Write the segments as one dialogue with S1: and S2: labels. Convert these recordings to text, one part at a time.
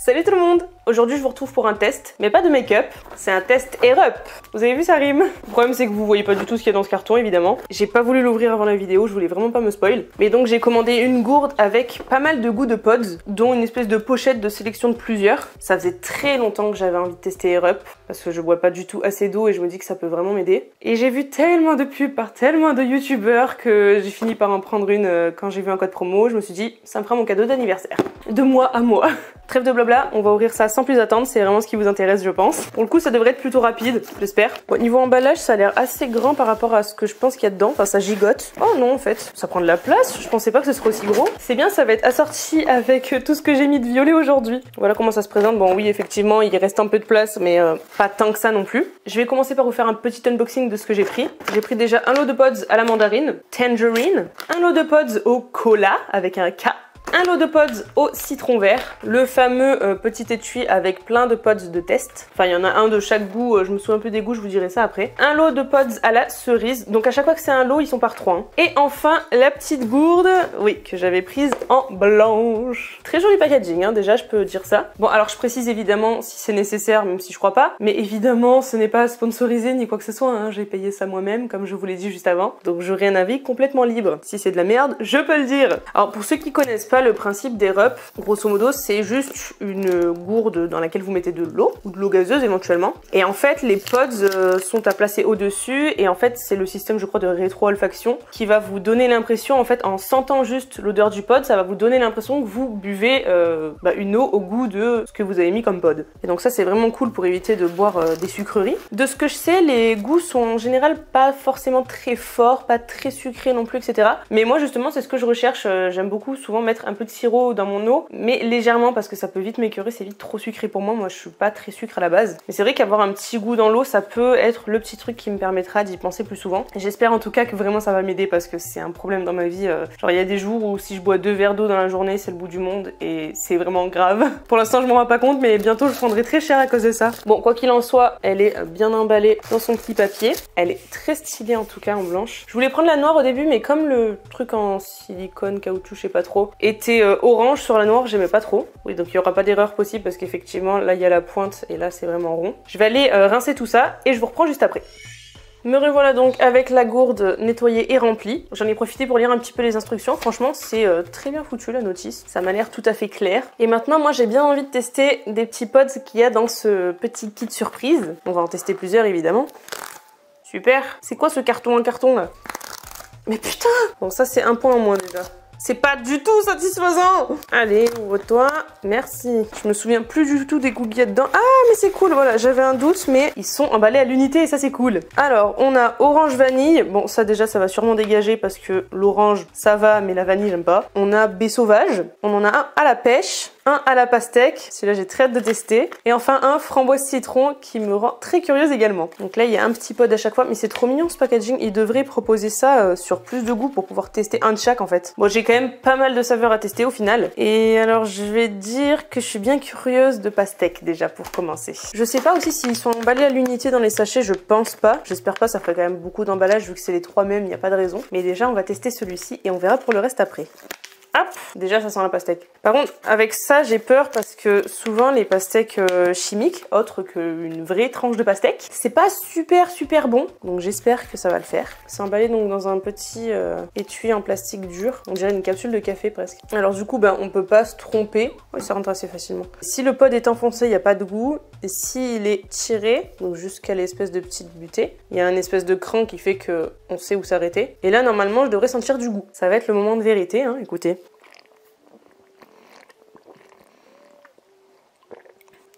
S1: Salut tout le monde! Aujourd'hui je vous retrouve pour un test, mais pas de make-up, c'est un test Air Up. Vous avez vu, ça rime? Le problème c'est que vous voyez pas du tout ce qu'il y a dans ce carton évidemment. J'ai pas voulu l'ouvrir avant la vidéo, je voulais vraiment pas me spoil. Mais donc j'ai commandé une gourde avec pas mal de goûts de pods, dont une espèce de pochette de sélection de plusieurs. Ça faisait très longtemps que j'avais envie de tester Air Up, parce que je bois pas du tout assez d'eau et je me dis que ça peut vraiment m'aider. Et j'ai vu tellement de pubs par tellement de youtubeurs que j'ai fini par en prendre une quand j'ai vu un code promo. Je me suis dit, ça me fera mon cadeau d'anniversaire. De moi à moi. Trêve de blabla, on va ouvrir ça sans plus attendre, c'est vraiment ce qui vous intéresse je pense. Pour le coup ça devrait être plutôt rapide, j'espère. Bon, niveau emballage ça a l'air assez grand par rapport à ce que je pense qu'il y a dedans, enfin ça gigote. Oh non en fait, ça prend de la place, je pensais pas que ce serait aussi gros. C'est bien, ça va être assorti avec tout ce que j'ai mis de violet aujourd'hui. Voilà comment ça se présente, bon oui effectivement il reste un peu de place mais pas tant que ça non plus. Je vais commencer par vous faire un petit unboxing de ce que j'ai pris. J'ai pris déjà un lot de pods à la mandarine, tangerine, un lot de pods au cola avec un K, un lot de pods au citron vert, le fameux petit étui avec plein de pods de test. Enfin, il y en a un de chaque goût, je me souviens un peu des goûts, je vous dirai ça après. Un lot de pods à la cerise, donc à chaque fois que c'est un lot, ils sont par 3. Hein. Et enfin, la petite gourde, oui, que j'avais prise en blanche. Très joli packaging, hein, déjà, je peux dire ça. Bon, alors je précise évidemment si c'est nécessaire, même si je crois pas, mais évidemment, ce n'est pas sponsorisé ni quoi que ce soit, hein. J'ai payé ça moi-même, comme je vous l'ai dit juste avant. Donc j'aurai un avis complètement libre. Si c'est de la merde, je peux le dire. Alors pour ceux qui connaissent pas le principe d'Air Up, grosso modo c'est juste une gourde dans laquelle vous mettez de l'eau ou de l'eau gazeuse éventuellement, et en fait les pods sont à placer au dessus, et en fait c'est le système je crois de rétro-olfaction qui va vous donner l'impression, en fait en sentant juste l'odeur du pod, ça va vous donner l'impression que vous buvez une eau au goût de ce que vous avez mis comme pod. Et donc ça c'est vraiment cool pour éviter de boire des sucreries. De ce que je sais, les goûts sont en général pas forcément très forts, pas très sucrés non plus, etc. Mais moi justement c'est ce que je recherche, j'aime beaucoup souvent mettre un peu de sirop dans mon eau, mais légèrement parce que ça peut vite m'écœurer, c'est vite trop sucré pour moi. Moi je suis pas très sucre à la base, mais c'est vrai qu'avoir un petit goût dans l'eau ça peut être le petit truc qui me permettra d'y penser plus souvent. J'espère en tout cas que vraiment ça va m'aider parce que c'est un problème dans ma vie. Genre il y a des jours où si je bois 2 verres d'eau dans la journée c'est le bout du monde et c'est vraiment grave. Pour l'instant je m'en rends pas compte, mais bientôt je prendrai très cher à cause de ça. Bon, quoi qu'il en soit, elle est bien emballée dans son petit papier. Elle est très stylée en tout cas en blanche. Je voulais prendre la noire au début, mais comme le truc en silicone, caoutchouc, je sais pas trop, était orange sur la noire, j'aimais pas trop. Oui, donc il y aura pas d'erreur possible parce qu'effectivement là il y a la pointe et là c'est vraiment rond. Je vais aller rincer tout ça et je vous reprends juste après. Me revoilà donc avec la gourde nettoyée et remplie. J'en ai profité pour lire un petit peu les instructions. Franchement, c'est très bien foutu la notice. Ça m'a l'air tout à fait clair. Et maintenant, moi, j'ai bien envie de tester des petits pods qu'il y a dans ce petit kit surprise. On va en tester plusieurs, évidemment. Super. C'est quoi ce carton en carton, là? Mais putain! Bon, ça, c'est un point en moins, déjà. C'est pas du tout satisfaisant. Allez, ouvre-toi. Merci. Je me souviens plus du tout des goûts qu'il y a dedans. Ah, mais c'est cool, voilà. J'avais un doute, mais ils sont emballés à l'unité et ça, c'est cool. Alors, on a orange vanille. Bon, ça, déjà, ça va sûrement dégager parce que l'orange, ça va, mais la vanille, j'aime pas. On a baie sauvage. On en a un à la pêche. Un à la pastèque, celui-là j'ai très hâte de tester. Et enfin un framboise citron qui me rend très curieuse également. Donc là il y a un petit pod à chaque fois, mais c'est trop mignon ce packaging. Ils devraient proposer ça sur plus de goûts pour pouvoir tester un de chaque en fait. Bon, j'ai quand même pas mal de saveurs à tester au final. Et alors je vais dire que je suis bien curieuse de pastèque déjà pour commencer. Je sais pas aussi s'ils sont emballés à l'unité dans les sachets, je pense pas. J'espère pas, ça ferait quand même beaucoup d'emballage vu que c'est les 3 mêmes, il n'y a pas de raison. Mais déjà on va tester celui-ci et on verra pour le reste après. Hop, déjà ça sent la pastèque. Par contre, avec ça, j'ai peur parce que souvent les pastèques chimiques, autres qu'une vraie tranche de pastèque, c'est pas super bon. Donc j'espère que ça va le faire. C'est emballé donc dans un petit étui en plastique dur. On dirait une capsule de café presque. Alors du coup, on peut pas se tromper. Oui, ça rentre assez facilement. Si le pod est enfoncé, il n'y a pas de goût. Et s'il est tiré, donc jusqu'à l'espèce de petite butée, il y a un espèce de cran qui fait que on sait où s'arrêter. Et là, normalement, je devrais sentir du goût. Ça va être le moment de vérité, hein, écoutez.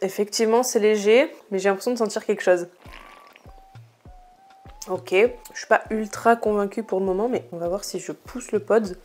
S1: Effectivement, c'est léger, mais j'ai l'impression de sentir quelque chose. Ok, je suis pas ultra convaincue pour le moment, mais on va voir si je pousse le pod.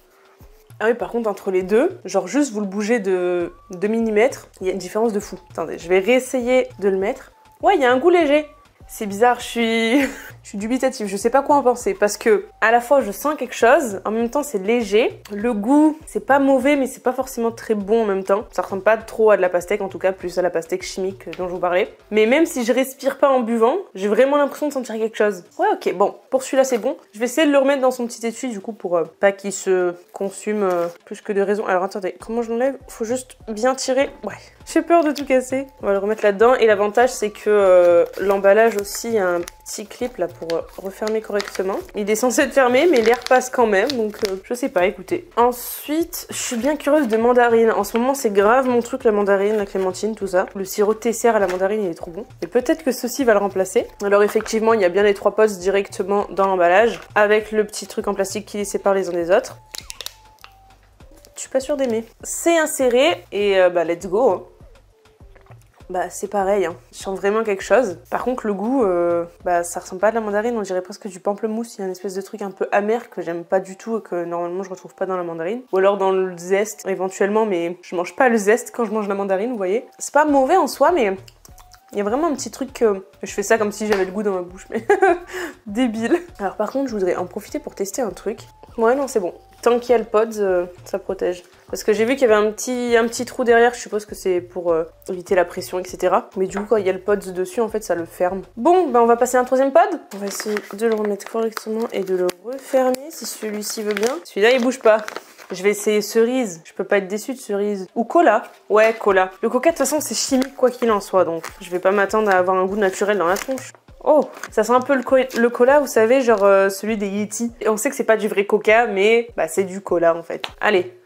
S1: Ah oui, par contre, entre les deux, genre juste vous le bougez de 2 mm, il y a une différence de fou. Attendez, je vais réessayer de le mettre. Ouais, il y a un goût léger. C'est bizarre, je suis dubitative, je sais pas quoi en penser parce que à la fois je sens quelque chose, en même temps c'est léger. Le goût, c'est pas mauvais mais c'est pas forcément très bon en même temps. Ça ressemble pas trop à de la pastèque, en tout cas plus à la pastèque chimique dont je vous parlais. Mais même si je respire pas en buvant, j'ai vraiment l'impression de sentir quelque chose. Ouais, ok, bon, pour celui-là c'est bon. Je vais essayer de le remettre dans son petit étui du coup pour pas qu'il se consume plus que de raison. Alors attendez, comment je l'enlève? Faut juste bien tirer. Ouais, j'ai peur de tout casser. On va le remettre là-dedans et l'avantage c'est que l'emballage aussi a un petit clip là pour refermer correctement. Il est censé être fermé mais l'air passe quand même donc je sais pas, écoutez. Ensuite, je suis bien curieuse de mandarine. En ce moment c'est grave mon truc, la mandarine, la clémentine, tout ça. Le sirop de Tesser à la mandarine il est trop bon. Et peut-être que ceci va le remplacer. Alors effectivement il y a bien les 3 pods directement dans l'emballage avec le petit truc en plastique qui les sépare les uns des autres. Je suis pas sûre d'aimer. C'est inséré et bah let's go hein. Bah c'est pareil, hein. Je sens vraiment quelque chose. Par contre le goût, bah ça ressemble pas à de la mandarine, on dirait presque du pamplemousse. Il y a une espèce de truc un peu amer que j'aime pas du tout et que normalement je retrouve pas dans la mandarine. Ou alors dans le zeste éventuellement, mais je mange pas le zeste quand je mange la mandarine, vous voyez. C'est pas mauvais en soi, mais il y a vraiment un petit truc... Je fais ça comme si j'avais le goût dans ma bouche, mais débile. Alors par contre je voudrais en profiter pour tester un truc. Ouais non c'est bon. Tant qu'il y a le pods, ça protège. Parce que j'ai vu qu'il y avait un petit trou derrière, je suppose que c'est pour éviter la pression, etc. Mais du coup, quand il y a le pods dessus, en fait, ça le ferme. Bon, ben on va passer à un 3e pod. On va essayer de le remettre correctement et de le refermer, si celui-ci veut bien. Celui-là, il bouge pas. Je vais essayer cerise. Je peux pas être déçue de cerise. Ou cola. Ouais, cola. Le coca, de toute façon, c'est chimique, quoi qu'il en soit. Donc, je vais pas m'attendre à avoir un goût naturel dans la tronche. Oh, ça sent un peu le cola, vous savez, genre celui des Yeti. Et on sait que c'est pas du vrai coca, mais bah c'est du cola en fait. Allez.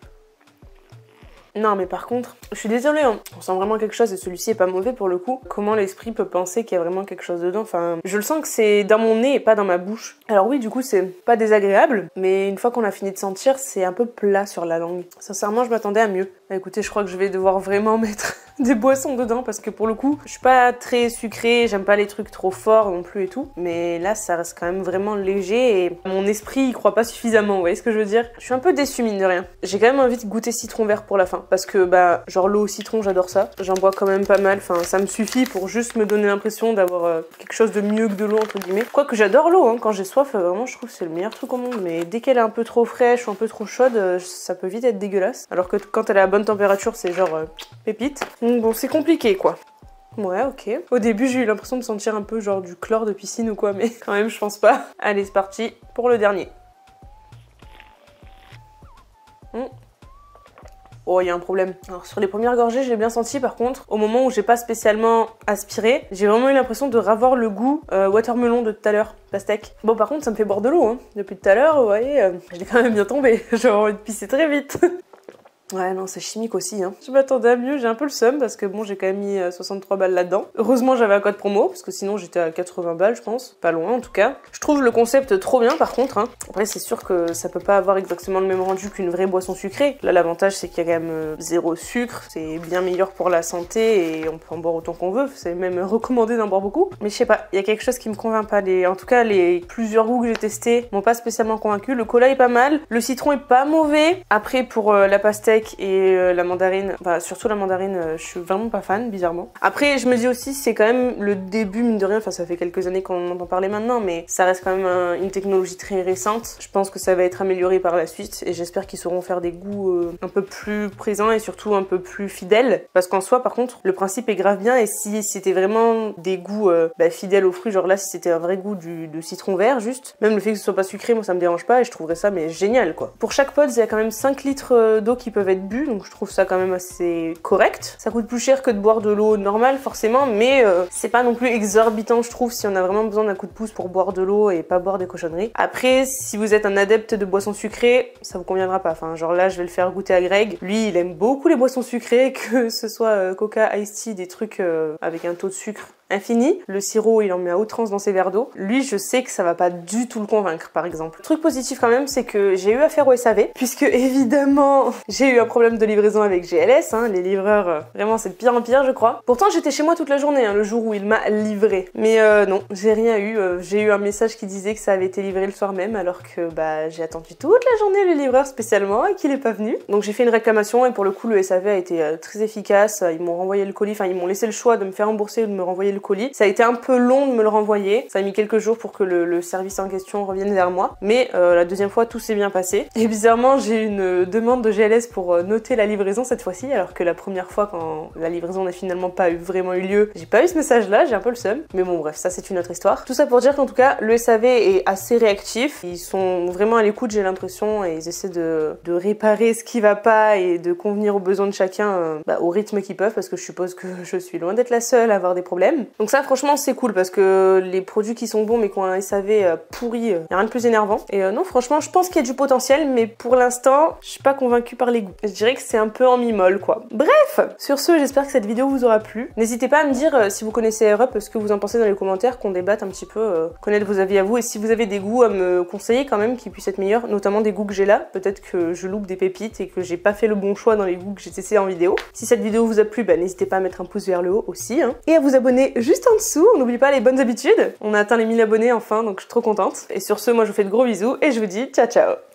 S1: Non mais par contre, je suis désolée, hein. On sent vraiment quelque chose et celui-ci est pas mauvais pour le coup. Comment l'esprit peut penser qu'il y a vraiment quelque chose dedans? Enfin, je le sens que c'est dans mon nez et pas dans ma bouche. Alors oui, du coup c'est pas désagréable, mais une fois qu'on a fini de sentir, c'est un peu plat sur la langue. Sincèrement, je m'attendais à mieux. Bah, écoutez, je crois que je vais devoir vraiment mettre des boissons dedans parce que pour le coup, je suis pas très sucrée, j'aime pas les trucs trop forts non plus et tout. Mais là, ça reste quand même vraiment léger et mon esprit y croit pas suffisamment, vous voyez ce que je veux dire? Je suis un peu déçue mine de rien. J'ai quand même envie de goûter citron vert pour la fin parce que bah genre l'eau au citron, j'adore ça. J'en bois quand même pas mal, enfin ça me suffit pour juste me donner l'impression d'avoir quelque chose de mieux que de l'eau entre guillemets. Quoique j'adore l'eau, hein. Quand j'ai soif, vraiment je trouve que c'est le meilleur truc au monde. Mais dès qu'elle est un peu trop fraîche ou un peu trop chaude, ça peut vite être dégueulasse. Alors que quand elle est à bonne température, c'est genre pépite. Donc bon, c'est compliqué quoi. Ouais, ok. Au début, j'ai eu l'impression de sentir un peu genre du chlore de piscine ou quoi, mais quand même, je pense pas. Allez, c'est parti pour le dernier. Oh, il y a un problème. Alors sur les premières gorgées, je l'ai bien senti, par contre, au moment où j'ai pas spécialement aspiré, j'ai vraiment eu l'impression de ravoir le goût watermelon de tout à l'heure, pastèque. Bon, par contre, ça me fait boire de l'eau, hein. Depuis tout à l'heure, vous voyez, je l'ai quand même bien tombé. J'ai envie de pisser très vite. Ouais, non, c'est chimique aussi, hein. Je m'attendais à mieux, j'ai un peu le seum parce que bon, j'ai quand même mis 63 balles là-dedans. Heureusement, j'avais un code promo parce que sinon j'étais à 80 balles, je pense. Pas loin en tout cas. Je trouve le concept trop bien par contre, hein. Après, c'est sûr que ça peut pas avoir exactement le même rendu qu'une vraie boisson sucrée. Là, l'avantage, c'est qu'il y a quand même zéro sucre. C'est bien meilleur pour la santé et on peut en boire autant qu'on veut. C'est même recommandé d'en boire beaucoup. Mais je sais pas, il y a quelque chose qui me convainc pas. En tout cas, les plusieurs goûts que j'ai testés m'ont pas spécialement convaincu. Le cola est pas mal. Le citron est pas mauvais. Après, pour la pastèque et la mandarine, enfin surtout la mandarine, je suis vraiment pas fan bizarrement. Après je me dis aussi c'est quand même le début mine de rien, enfin ça fait quelques années qu'on entend parler maintenant mais ça reste quand même une technologie très récente. Je pense que ça va être amélioré par la suite et j'espère qu'ils sauront faire des goûts un peu plus présents et surtout un peu plus fidèles parce qu'en soi par contre le principe est grave bien et si c'était vraiment des goûts fidèles aux fruits, genre là si c'était un vrai goût de citron vert juste, même le fait que ce soit pas sucré moi ça me dérange pas et je trouverais ça mais génial quoi. Pour chaque pod il y a quand même 5 litres d'eau qui peuvent être bu, donc je trouve ça quand même assez correct. Ça coûte plus cher que de boire de l'eau normale forcément, mais c'est pas non plus exorbitant je trouve si on a vraiment besoin d'un coup de pouce pour boire de l'eau et pas boire des cochonneries. Après, si vous êtes un adepte de boissons sucrées, ça vous conviendra pas. Enfin, genre là, je vais le faire goûter à Greg. Lui, il aime beaucoup les boissons sucrées, que ce soit Coca, Ice Tea, des trucs avec un taux de sucre infini. Le sirop, il en met à outrance dans ses verres d'eau. Lui, je sais que ça va pas du tout le convaincre, par exemple. Le truc positif quand même, c'est que j'ai eu affaire au SAV, puisque évidemment, j'ai eu un problème de livraison avec GLS, hein, les livreurs, vraiment c'est de pire en pire, je crois. Pourtant, j'étais chez moi toute la journée, hein, le jour où il m'a livré. Mais non, j'ai rien eu. J'ai eu un message qui disait que ça avait été livré le soir même, alors que bah j'ai attendu toute la journée le livreur spécialement et qu'il est pas venu. Donc j'ai fait une réclamation et pour le coup, le SAV a été très efficace. Ils m'ont renvoyé le colis, enfin ils m'ont laissé le choix de me faire rembourser ou de me renvoyer le colis. Ça a été un peu long de me le renvoyer. Ça a mis quelques jours pour que le service en question revienne vers moi. Mais la deuxième fois, tout s'est bien passé. Et bizarrement, j'ai une demande de GLS pour noter la livraison cette fois-ci, alors que la première fois, quand la livraison n'a finalement pas vraiment eu lieu, j'ai pas eu ce message-là, j'ai un peu le seum. Mais bon, bref, ça c'est une autre histoire. Tout ça pour dire qu'en tout cas, le SAV est assez réactif. Ils sont vraiment à l'écoute, j'ai l'impression, et ils essaient de réparer ce qui va pas et de convenir aux besoins de chacun au rythme qu'ils peuvent, parce que je suppose que je suis loin d'être la seule à avoir des problèmes. Donc ça, franchement, c'est cool, parce que les produits qui sont bons mais qui ont un SAV pourri, y a rien de plus énervant. Et non, franchement, je pense qu'il y a du potentiel, mais pour l'instant, je suis pas convaincue par les goûts. Je dirais que c'est un peu en mi-molle, quoi. Bref, sur ce, j'espère que cette vidéo vous aura plu. N'hésitez pas à me dire si vous connaissez AirUp, ce que vous en pensez dans les commentaires, qu'on débatte un petit peu, connaître vos avis à vous, et si vous avez des goûts à me conseiller quand même qui puissent être meilleurs, notamment des goûts que j'ai là. Peut-être que je loupe des pépites et que j'ai pas fait le bon choix dans les goûts que j'ai testés en vidéo. Si cette vidéo vous a plu, n'hésitez pas à mettre un pouce vers le haut aussi, hein, et à vous abonner juste en dessous. On n'oublie pas les bonnes habitudes. On a atteint les 1000 abonnés enfin, donc je suis trop contente. Et sur ce, moi je vous fais de gros bisous et je vous dis ciao ciao.